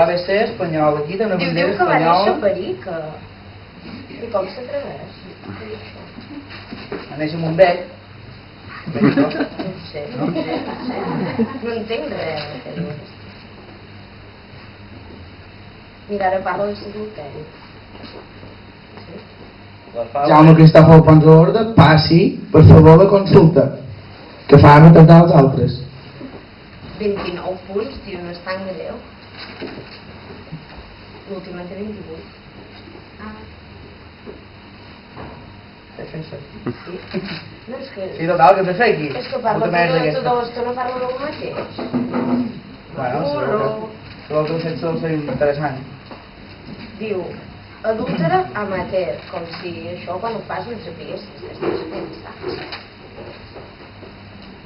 l'ABC espanyol, aquí té una bandera Diu que va espanyola. néixer a Perica. I com s'atreveix? Va néixer amb un bec. No sé. No entenc res que dius. Mira, ara parla de l'adulteri. Jaume Cristòfol Ponsorde, passi, per favor, la consulta, que fa retardar els altres. 29 punts, tio, no és tan greu. L'última té 28. Defensa. Sí? No, és que... Sí, total, que fer aquí? És que parla tota l'estona, parla del mateix. Bueno, sabeu que el sexe deu ser interessant. Diu, adúltera amateur, com si això quan ho fas no et sapiguessis que estàs fent, saps?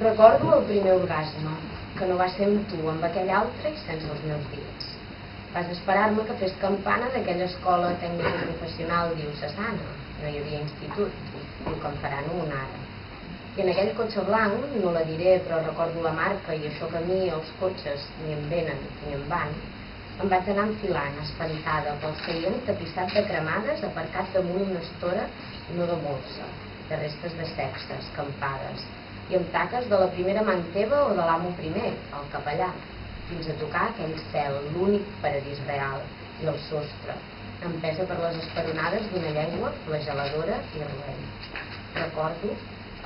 Recordo el primer orgasme, que no va ser amb tu, amb aquell altre i sense els meus dits. Vas esperar-me que fes campana d'aquella escola tècnico-professional diocesana. No hi havia institut, i com faran un ara. I en aquell cotxe blanc, no la diré, però recordo la marca i això que a mi els cotxes ni em venen ni em van, em vaig anar enfilant, espantada, pel seient tapissat de cremades aparcat damunt una estora no de molsa, de restes de sexe, escampades, i amb taques de la primera manteva o de l'amo primer, el capellà, fins a tocar aquell cel, l'únic paradís real, i el sostre, empesa per les esperonades d'una llengua flageladora i roent. Recordo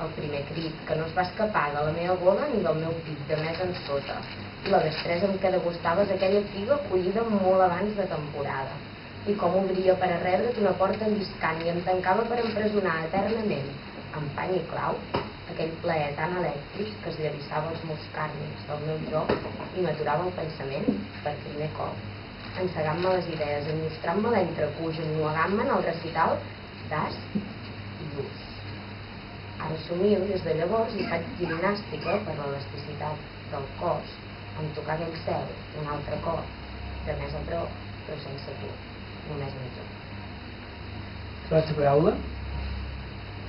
el primer crit, que no es va escapar de la meva gola ni del meu pit de més en sota, i la destresa amb què degustaves aquella figa collida molt abans de temporada, i com obria per a rebre't una porta lliscant i em tancava per empresonar eternament, amb pany i clau, aquell plaer tan elèctric que es llavissava els meus càrnics del meu joc i m'aturava el pensament per primer cop, encegant-me les idees, enllustrant-me l'entrecuix, ennuegant-me en el recital d'as i luz. Ara somio des de llavors i faig gimnàstica per l'elasticitat del cos, en tocar aquell cel un altre cop, de més a prop, però sense tu, només amb tu. Saps la paraula?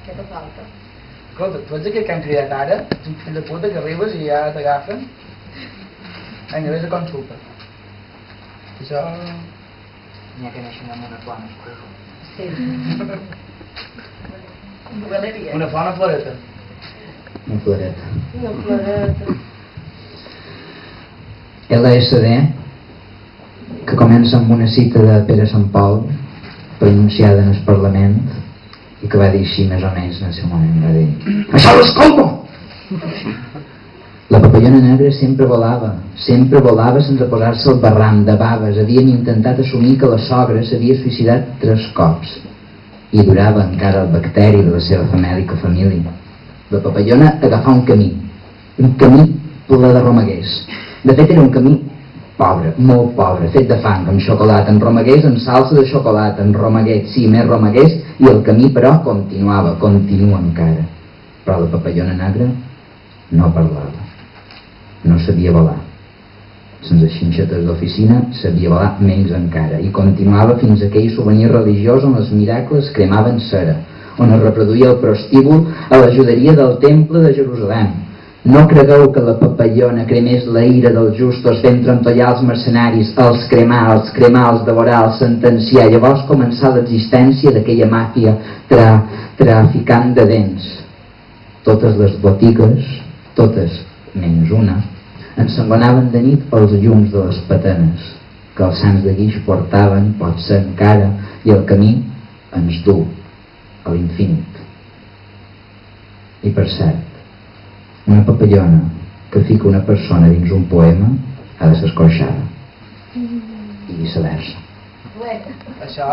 Què te falta? Escolta, tu ets aquell que han cridat ara? Ets un fill de puta que arribes i ja t'agafen? Vinga, vés a consulta. Això... N'hi ha que neixen amb una plana escura. Sí. Valeria. Una flor, una floreta. Una floreta. Una floreta. LSD, que comença amb una cita de Pere Sant Pol, pronunciada en el Parlament, i que va dir així més o menys en el seu moment, va dir: això l'escolto! La papallona negra sempre volava sense posar-se al barram de baves. Havien intentat assumir que la sogra s'havia suïcidat 3 cops i durava encara el bacteri de la seva famèlica família. La papallona agafà un camí ple de romaguers. De fet era un camí pobre, molt pobre, fet de fang, amb xocolata, amb romaguers, amb salsa de xocolata, amb romaguets, sí, més romaguers, i el camí però continua encara. Però la papallona negra no parlava, no sabia volar. Sense xinxetes d'oficina sabia volar menys encara, i continuava fins a aquell souvenir religiós on els miracles cremaven cera, on es reproduïa el prostíbul a la juderia del temple de Jerusalem. No cregueu que la papallona cremés la ira dels justos fent trontollar els mercenaris, els cremar, els devorar, els sentenciar. Llavors començà l'existència d'aquella màfia traficant de dents. Totes les botigues, totes menys una, ensangonaven de nit els llums de les patanes que els sants de guix portaven, potser encara, i el camí ens du a l'infinit. I per cert, una papallona que fica una persona dins un poema ha de ser escorxada, i viceversa. Això